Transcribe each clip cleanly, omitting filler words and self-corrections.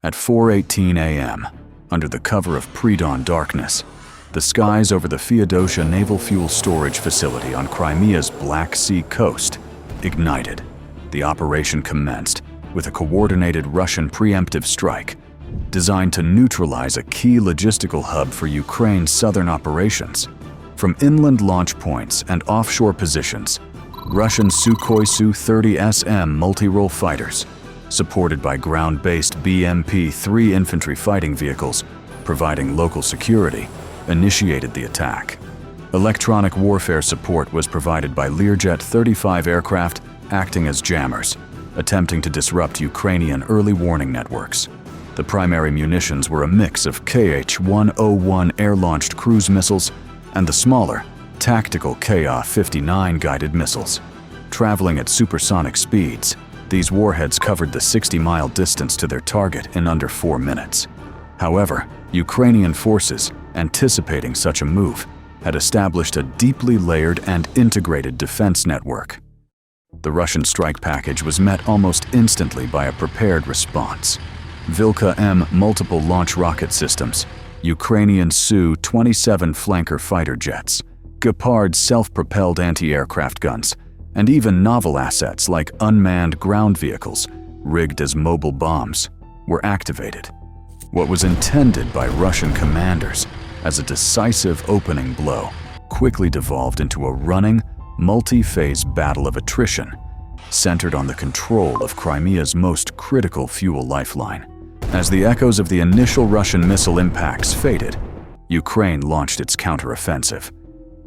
At 4:18 a.m., under the cover of pre-dawn darkness, the skies over the Feodosia naval fuel storage facility on Crimea's Black Sea coast ignited. The operation commenced with a coordinated Russian preemptive strike designed to neutralize a key logistical hub for Ukraine's southern operations. From inland launch points and offshore positions, Russian Sukhoi Su-30SM multi-role fighters, supported by ground-based BMP-3 infantry fighting vehicles providing local security, initiated the attack. Electronic warfare support was provided by Learjet 35 aircraft acting as jammers, attempting to disrupt Ukrainian early warning networks. The primary munitions were a mix of Kh-101 air-launched cruise missiles and the smaller, tactical Kh-59 guided missiles. Traveling at supersonic speeds, these warheads covered the 60-mile distance to their target in under 4 minutes. However, Ukrainian forces, anticipating such a move, had established a deeply layered and integrated defense network. The Russian strike package was met almost instantly by a prepared response. Vilka-M multiple launch rocket systems, Ukrainian Su-27 flanker fighter jets, Gepard self-propelled anti-aircraft guns, and even novel assets like unmanned ground vehicles, rigged as mobile bombs, were activated. What was intended by Russian commanders as a decisive opening blow quickly devolved into a running, multi-phase battle of attrition, centered on the control of Crimea's most critical fuel lifeline. As the echoes of the initial Russian missile impacts faded, Ukraine launched its counteroffensive.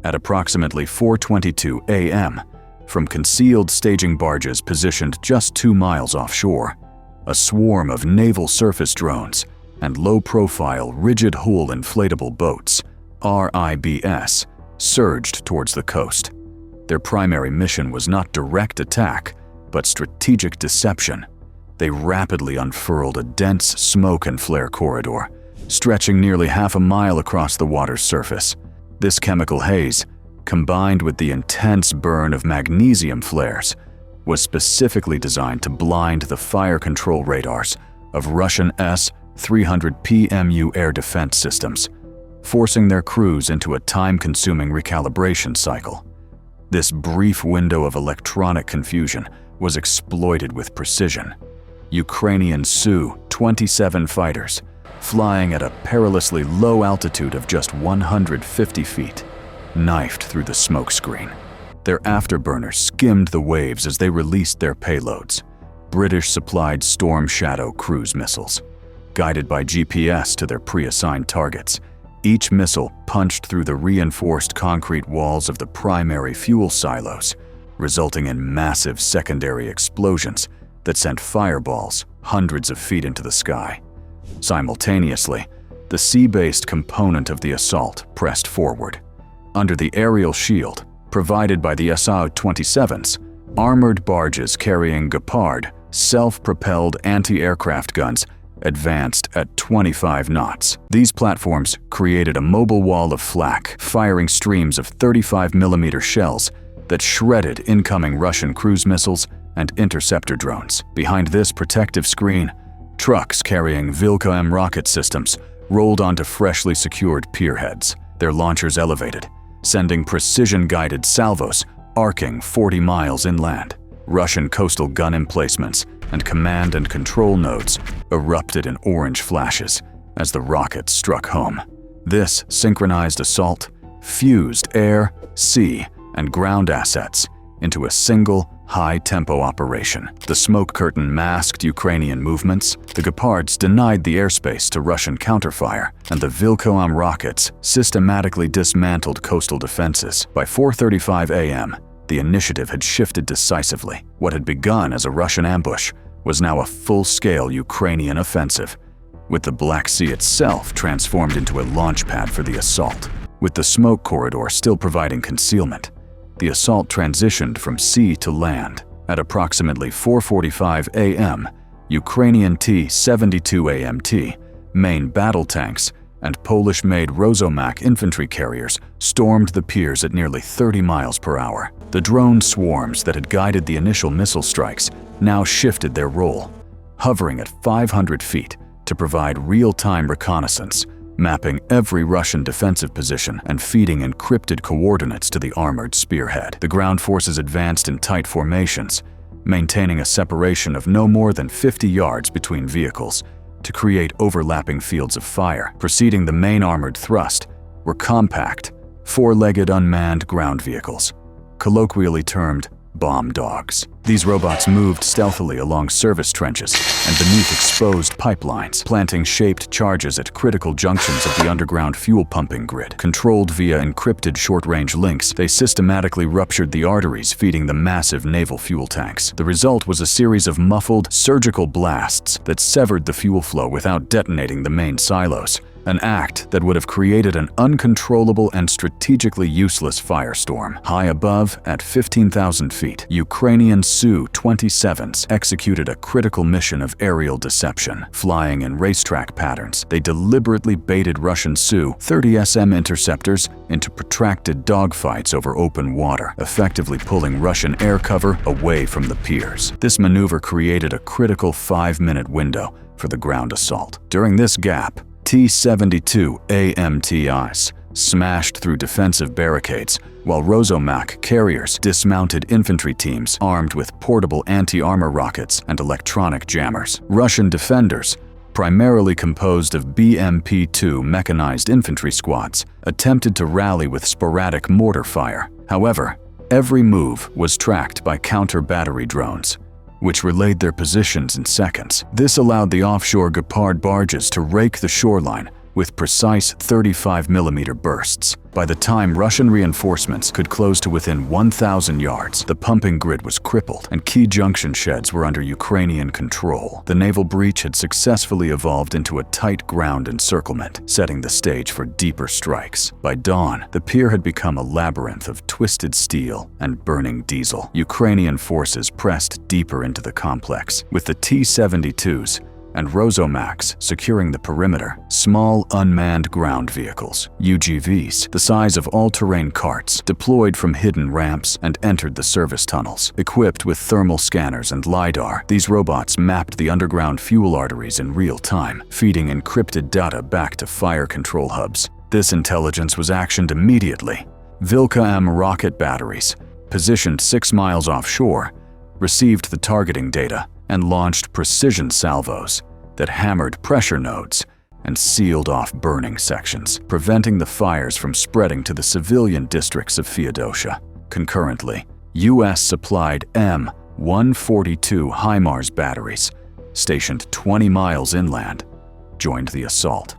At approximately 4:22 a.m., from concealed staging barges positioned just 2 miles offshore, a swarm of naval surface drones and low-profile, rigid-hull inflatable boats, RIBS, surged towards the coast. Their primary mission was not direct attack, but strategic deception. They rapidly unfurled a dense smoke and flare corridor, stretching nearly half a mile across the water's surface. This chemical haze, combined with the intense burn of magnesium flares, was specifically designed to blind the fire control radars of Russian S-300PMU air defense systems, forcing their crews into a time-consuming recalibration cycle. This brief window of electronic confusion was exploited with precision. Ukrainian Su-27 fighters, flying at a perilously low altitude of just 150 feet, knifed through the smokescreen. Their afterburners skimmed the waves as they released their payloads, British-supplied Storm Shadow cruise missiles. Guided by GPS to their pre-assigned targets, each missile punched through the reinforced concrete walls of the primary fuel silos, resulting in massive secondary explosions that sent fireballs hundreds of feet into the sky. Simultaneously, the sea-based component of the assault pressed forward. Under the aerial shield provided by the Su-27s, armored barges carrying Gepard self-propelled anti-aircraft guns advanced at 25 knots. These platforms created a mobile wall of flak, firing streams of 35mm shells that shredded incoming Russian cruise missiles and interceptor drones. Behind this protective screen, trucks carrying Vilka-M rocket systems rolled onto freshly secured pierheads, their launchers elevated, sending precision-guided salvos arcing 40 miles inland. Russian coastal gun emplacements and command and control nodes erupted in orange flashes as the rockets struck home. This synchronized assault fused air, sea, and ground assets into a single, high-tempo operation. The smoke curtain masked Ukrainian movements, the Gepards denied the airspace to Russian counterfire, and the Vilka-M rockets systematically dismantled coastal defenses. By 4:35 a.m., the initiative had shifted decisively. What had begun as a Russian ambush was now a full-scale Ukrainian offensive, with the Black Sea itself transformed into a launchpad for the assault. With the smoke corridor still providing concealment, the assault transitioned from sea to land. At approximately 4:45 a.m., Ukrainian T-72AMT, main battle tanks, and Polish-made Rosomak infantry carriers stormed the piers at nearly 30 miles per hour. The drone swarms that had guided the initial missile strikes now shifted their role, hovering at 500 feet to provide real-time reconnaissance, mapping every Russian defensive position and feeding encrypted coordinates to the armored spearhead. The ground forces advanced in tight formations, maintaining a separation of no more than 50 yards between vehicles to create overlapping fields of fire. Preceding the main armored thrust were compact, four-legged unmanned ground vehicles, colloquially termed bomb dogs. These robots moved stealthily along service trenches and beneath exposed pipelines, planting shaped charges at critical junctions of the underground fuel pumping grid. Controlled via encrypted short-range links, they systematically ruptured the arteries feeding the massive naval fuel tanks. The result was a series of muffled, surgical blasts that severed the fuel flow without detonating the main silos, an act that would have created an uncontrollable and strategically useless firestorm. High above, at 15,000 feet, Ukrainian Su-30SMs executed a critical mission of aerial deception. Flying in racetrack patterns, they deliberately baited Russian Su-30SM interceptors into protracted dogfights over open water, effectively pulling Russian air cover away from the piers. This maneuver created a critical 5-minute window for the ground assault. During this gap, T-72AMTIs smashed through defensive barricades, while Rosomak carriers dismounted infantry teams armed with portable anti-armor rockets and electronic jammers. Russian defenders, primarily composed of BMP-2 mechanized infantry squads, attempted to rally with sporadic mortar fire. However, every move was tracked by counter-battery drones, which relayed their positions in seconds. This allowed the offshore Gepard barges to rake the shoreline with precise 35mm bursts. By the time Russian reinforcements could close to within 1,000 yards, the pumping grid was crippled and key junction sheds were under Ukrainian control. The naval breach had successfully evolved into a tight ground encirclement, setting the stage for deeper strikes. By dawn, the pier had become a labyrinth of twisted steel and burning diesel. Ukrainian forces pressed deeper into the complex, with the T-72s and Rosomaks securing the perimeter. Small unmanned ground vehicles, UGVs, the size of all-terrain carts, deployed from hidden ramps and entered the service tunnels. Equipped with thermal scanners and LiDAR, these robots mapped the underground fuel arteries in real time, feeding encrypted data back to fire control hubs. This intelligence was actioned immediately. Vilka-M rocket batteries, positioned 6 miles offshore, received the targeting data and launched precision salvos that hammered pressure nodes and sealed off burning sections, preventing the fires from spreading to the civilian districts of Feodosia. Concurrently, US-supplied M142 HIMARS batteries, stationed 20 miles inland, joined the assault.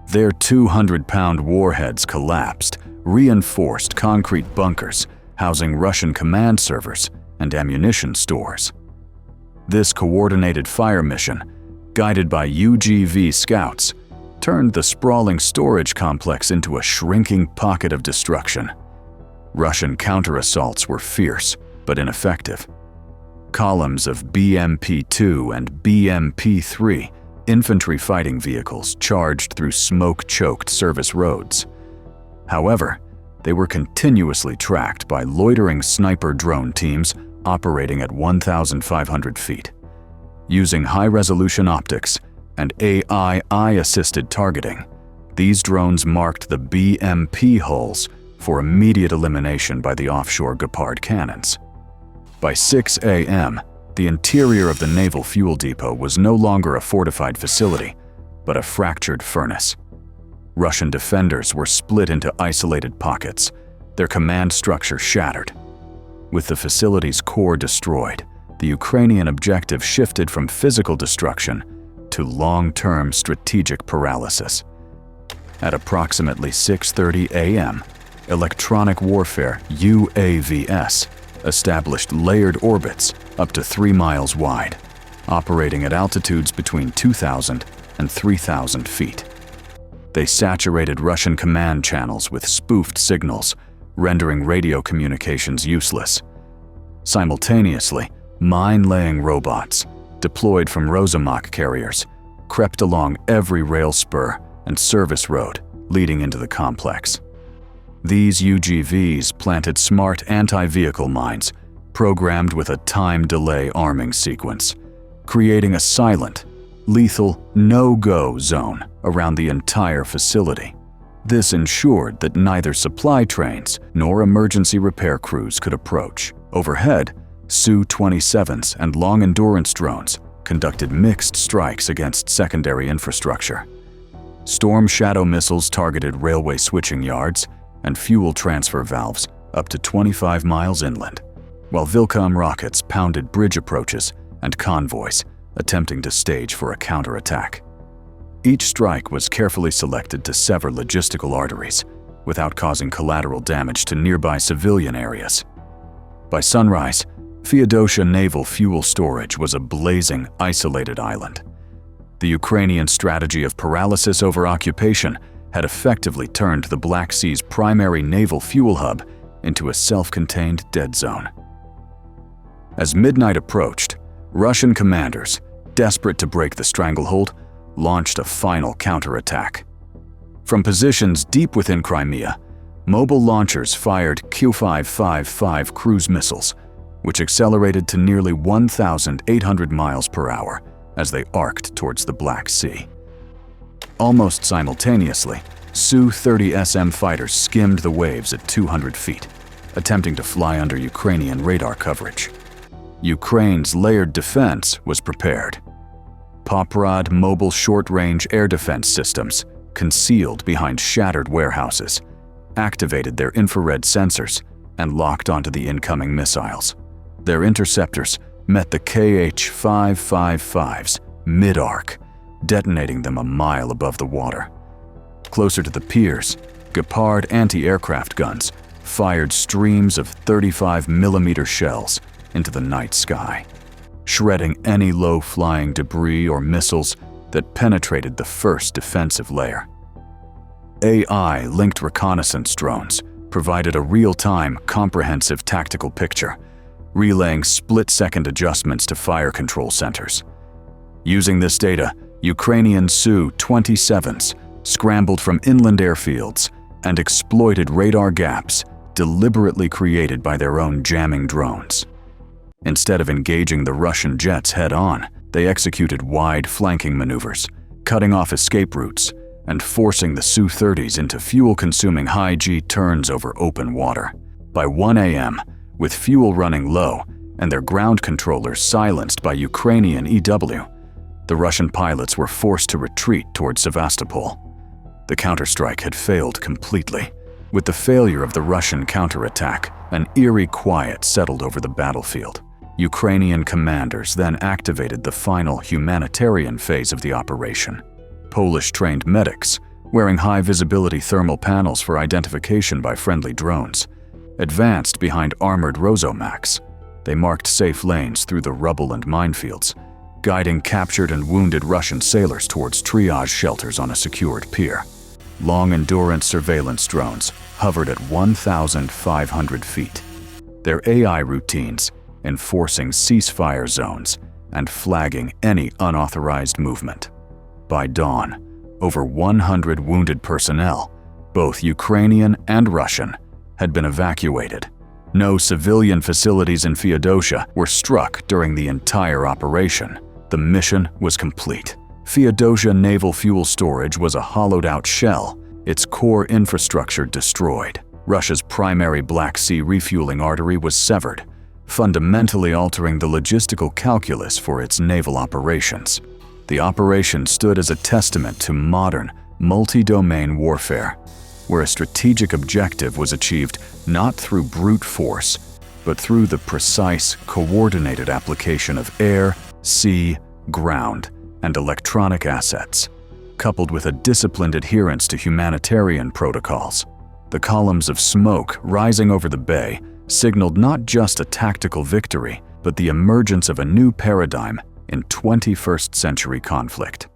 Their 200-pound warheads collapsed, reinforced concrete bunkers housing Russian command servers and ammunition stores. This coordinated fire mission, guided by UGV scouts, turned the sprawling storage complex into a shrinking pocket of destruction. Russian counter-assaults were fierce, but ineffective. Columns of BMP-2 and BMP-3 infantry fighting vehicles charged through smoke-choked service roads. However, they were continuously tracked by loitering sniper drone teams operating at 1,500 feet. Using high-resolution optics and AI-assisted targeting, these drones marked the BMP hulls for immediate elimination by the offshore Gepard cannons. By 6 a.m., the interior of the naval fuel depot was no longer a fortified facility, but a fractured furnace. Russian defenders were split into isolated pockets, their command structure shattered. With the facility's core destroyed, the Ukrainian objective shifted from physical destruction to long-term strategic paralysis. At approximately 6:30 a.m., electronic warfare UAVs established layered orbits up to 3 miles wide, operating at altitudes between 2,000 and 3,000 feet. They saturated Russian command channels with spoofed signals, rendering radio communications useless. Simultaneously, mine-laying robots, deployed from Rosomak carriers, crept along every rail spur and service road leading into the complex. These UGVs planted smart anti-vehicle mines, programmed with a time delay arming sequence, creating a silent, lethal no-go zone around the entire facility. This ensured that neither supply trains nor emergency repair crews could approach. Overhead, Su-30SMs and long-endurance drones conducted mixed strikes against secondary infrastructure. Storm Shadow missiles targeted railway switching yards and fuel transfer valves up to 25 miles inland, while Vilcom rockets pounded bridge approaches and convoys, attempting to stage for a counterattack. Each strike was carefully selected to sever logistical arteries without causing collateral damage to nearby civilian areas. By sunrise, Feodosia naval fuel storage was a blazing, isolated island. The Ukrainian strategy of paralysis over occupation had effectively turned the Black Sea's primary naval fuel hub into a self-contained dead zone. As midnight approached, Russian commanders, desperate to break the stranglehold, launched a final counterattack. From positions deep within Crimea, mobile launchers fired Kh-101 cruise missiles, which accelerated to nearly 1,800 miles per hour as they arced towards the Black Sea. Almost simultaneously, Su-30SM fighters skimmed the waves at 200 feet, attempting to fly under Ukrainian radar coverage. Ukraine's layered defense was prepared. Poprad mobile short-range air defense systems, concealed behind shattered warehouses, activated their infrared sensors and locked onto the incoming missiles. Their interceptors met the Kh-101's mid-arc, detonating them a mile above the water. Closer to the piers, Gepard anti-aircraft guns fired streams of 35mm shells into the night sky, shredding any low-flying debris or missiles that penetrated the first defensive layer. AI-linked reconnaissance drones provided a real-time, comprehensive tactical picture, relaying split-second adjustments to fire control centers. Using this data, Ukrainian Su-30SMs scrambled from inland airfields and exploited radar gaps deliberately created by their own jamming drones. Instead of engaging the Russian jets head-on, they executed wide flanking maneuvers, cutting off escape routes and forcing the Su-30s into fuel-consuming high-G turns over open water. By 1 a.m., with fuel running low and their ground controllers silenced by Ukrainian EW, the Russian pilots were forced to retreat towards Sevastopol. The counterstrike had failed completely. With the failure of the Russian counterattack, an eerie quiet settled over the battlefield. Ukrainian commanders then activated the final humanitarian phase of the operation. Polish-trained medics, wearing high-visibility thermal panels for identification by friendly drones, advanced behind armored Rozomaks. They marked safe lanes through the rubble and minefields, guiding captured and wounded Russian sailors towards triage shelters on a secured pier. Long-endurance surveillance drones hovered at 1,500 feet, their AI routines enforcing ceasefire zones and flagging any unauthorized movement. By dawn, over 100 wounded personnel, both Ukrainian and Russian, had been evacuated. No civilian facilities in Feodosia were struck during the entire operation. The mission was complete. Feodosia naval fuel storage was a hollowed-out shell, its core infrastructure destroyed. Russia's primary Black Sea refueling artery was severed, fundamentally altering the logistical calculus for its naval operations. The operation stood as a testament to modern, multi-domain warfare, where a strategic objective was achieved not through brute force, but through the precise, coordinated application of air, sea, ground, and electronic assets, coupled with a disciplined adherence to humanitarian protocols. The columns of smoke rising over the bay signaled not just a tactical victory, but the emergence of a new paradigm in 21st century conflict.